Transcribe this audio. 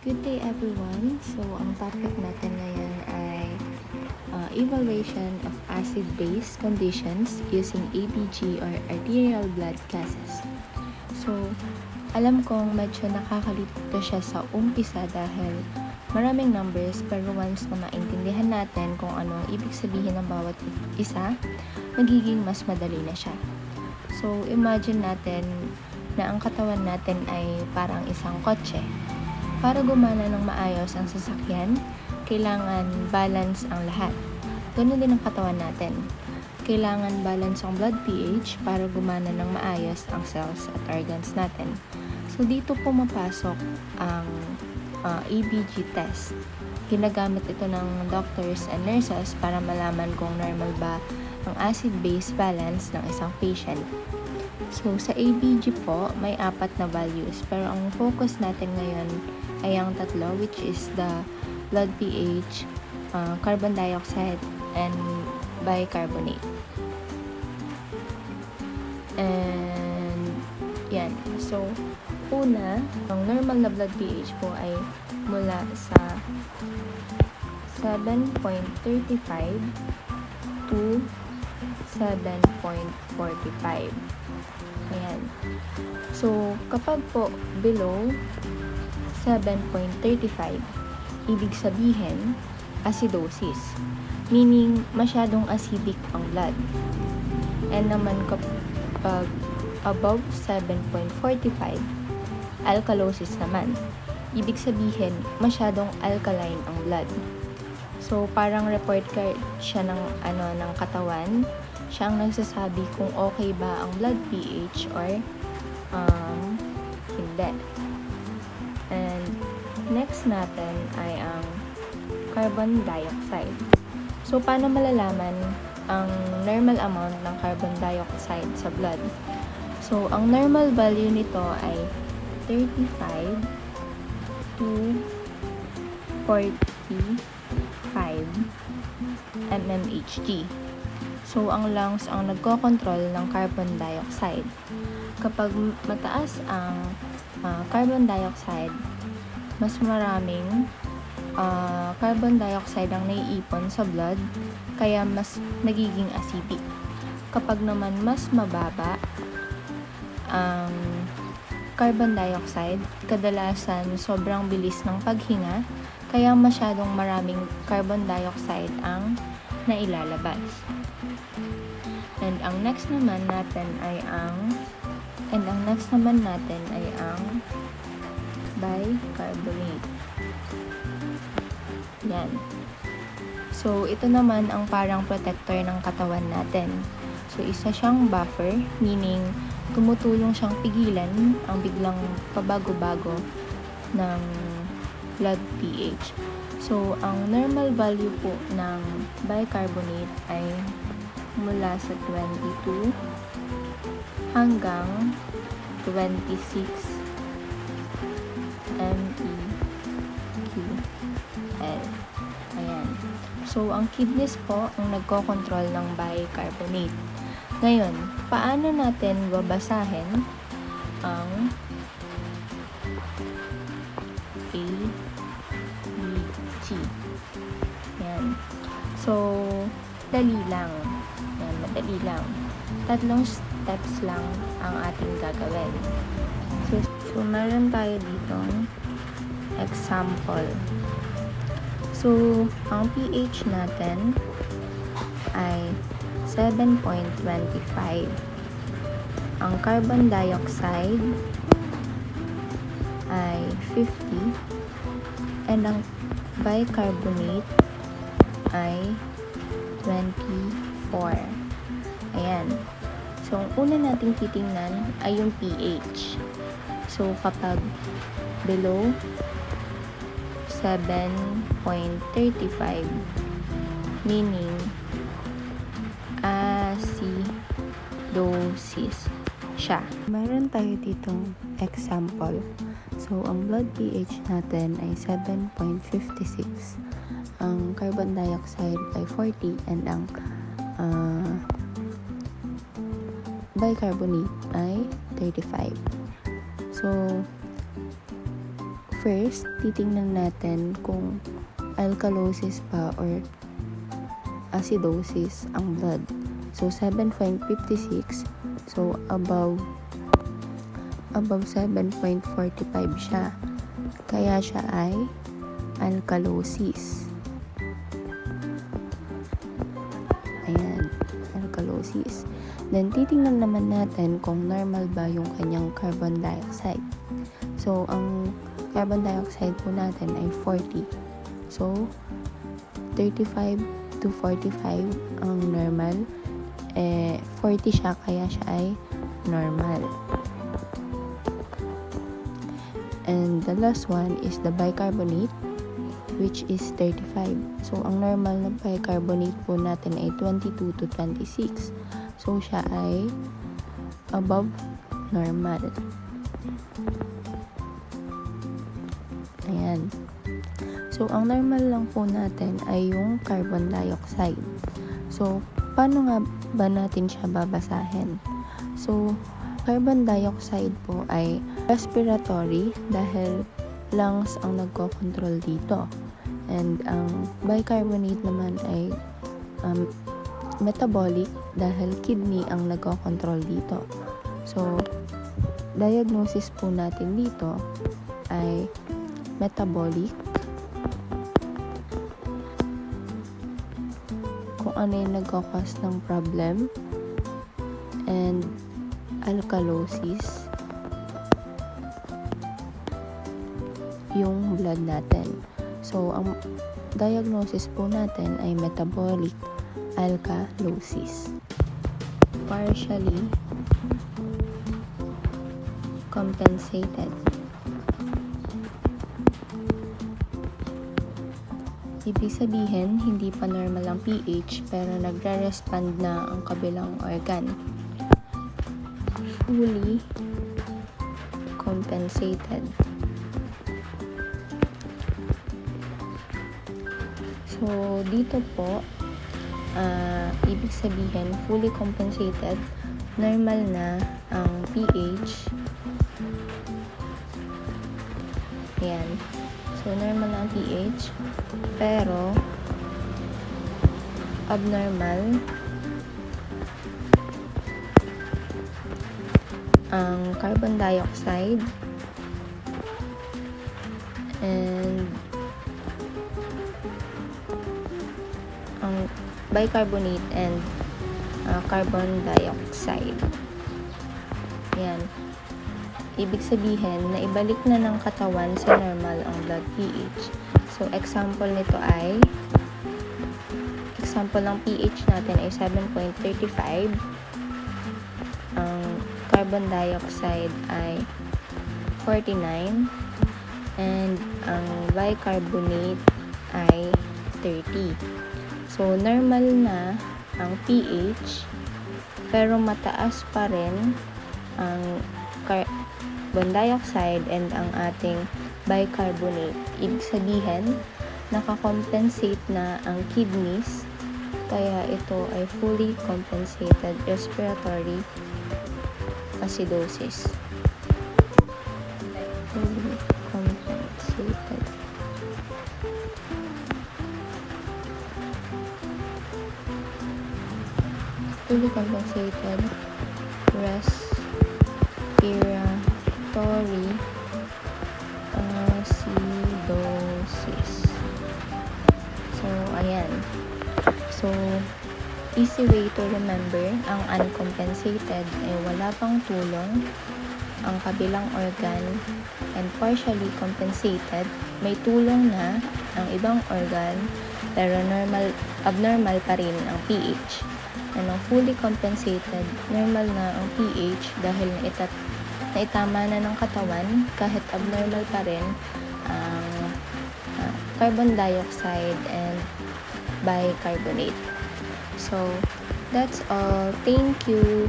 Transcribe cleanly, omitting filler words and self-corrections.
Good day everyone! So, ang topic natin ngayon ay evaluation of acid-base conditions using ABG or arterial blood gases. So, alam kong medyo nakakalito siya sa umpisa dahil maraming numbers, pero once na maintindihan natin kung anong ibig sabihin ng bawat isa, magiging mas madali na siya. So, imagine natin na ang katawan natin ay parang isang kotse. Para gumana ng maayos ang sasakyan, kailangan balance ang lahat. Ganun din ang katawan natin. Kailangan balance ang blood pH para gumana ng maayos ang cells at organs natin. So, dito pumapasok ang ABG test. Ginagamit ito ng doctors and nurses para malaman kung normal ba ang acid-base balance ng isang patient. So, sa ABG po, may 4 na values. Pero ang focus natin ngayon ay ang tatlo, which is the blood pH, carbon dioxide, and bicarbonate. And, yan. So, una, ang normal na blood pH po ay mula sa 7.35 to 7.45. Ayan. So, kapag po below 7.35, ibig sabihin, acidosis. Meaning, masyadong acidic ang blood. And naman kapag above 7.45, alkalosis naman. Ibig sabihin, masyadong alkaline ang blood. So, parang report card siya ng katawan. Siya ang nagsasabi kung okay ba ang blood pH or hindi. And next natin ay ang carbon dioxide. So, paano malalaman ang normal amount ng carbon dioxide sa blood? So, ang normal value nito ay 35 to 45 mmHg. So, ang lungs ang nagkokontrol ng carbon dioxide. Kapag mataas ang carbon dioxide, mas maraming carbon dioxide ang naiipon sa blood, kaya mas nagiging acidic. Kapag naman mas mababa ang carbon dioxide, kadalasan sobrang bilis ng paghinga, kaya masyadong maraming carbon dioxide ang nailalabas. And ang next naman natin ay ang bicarbonate. Yan. So, ito naman ang parang protector ng katawan natin. So, isa siyang buffer, meaning tumutulong siyang pigilan ang biglang pabago-bago ng blood pH. So, ang normal value po ng bicarbonate ay mula sa 22 hanggang 26 MEQL. Ayan. So, ang kidneys po ang nagkokontrol ng bicarbonate. Ngayon, paano natin babasahin ang ABG? Ayan. So, dali lang. Ayan, madali lang. 3 steps lang ang ating gagawin. So meron tayo ditong example. So, ang pH natin ay 7.25. Ang carbon dioxide ay 50. And ang bicarbonate ay 24. Ayan. So, ang una nating titingnan ay yung pH. So, kapag below 7.35, meaning acidosis siya. Meron tayo ditong example. So, ang blood pH natin ay 7.56. Ang carbon dioxide ay 40 and ang bicarbonate ay 35. So, first, titingnan natin kung alkalosis pa or acidosis ang blood. So, 7.56. So, above 7.45 siya. Kaya siya ay alkalosis. Ayan, alkalosis. Then, titingnan naman natin kung normal ba yung kanyang carbon dioxide. So, ang carbon dioxide po natin ay 40. So, 35 to 45 ang normal. 40 siya, kaya siya ay normal. And the last one is the bicarbonate, which is 35. So, ang normal na bicarbonate po natin ay 22 to 26. So, siya ay above normal. Ayan. So, ang normal lang po natin ay yung carbon dioxide. So, paano nga ba natin siya babasahin? So, carbon dioxide po ay respiratory dahil lungs ang nagko-control dito. And ang bicarbonate naman ay metabolic dahil kidney ang nagko-control dito. So, diagnosis po natin dito ay metabolic, kung ano yung nagkakos ng problem, and alkalosis, yung blood natin. So, ang diagnosis po natin ay metabolic alkalosis. Partially compensated. Ibig sabihin, hindi pa normal ang pH pero nagre-respond na ang kabilang organ. Fully compensated. So, dito po, ibig sabihin, fully compensated, normal na ang pH. Ayan. So, normal na ang pH, pero abnormal ang carbon dioxide and ang bicarbonate and carbon dioxide. Yan. Ibig sabihin na ibalik na ng katawan sa normal ang blood pH. So, example nito ay ng pH natin ay 7.35. Ang carbon dioxide ay 49 and ang bicarbonate ay 30. So, normal na ang pH pero mataas pa rin ang carbon dioxide and ang ating bicarbonate. Ibig sabihin, nakakompensate na ang kidneys kaya ito ay fully compensated respiratory acidosis. Fully compensated. Fully compensated respiratory acidosis. So, ayan. So, easy way to remember, ang uncompensated ay wala pang tulong ang kabilang organ, and partially compensated, may tulong na ang ibang organ, pero abnormal pa rin ang pH. And ang fully compensated, normal na ang pH dahil naitama na ng katawan, kahit abnormal pa rin ang carbon dioxide and bicarbonate. So, that's all. Thank you.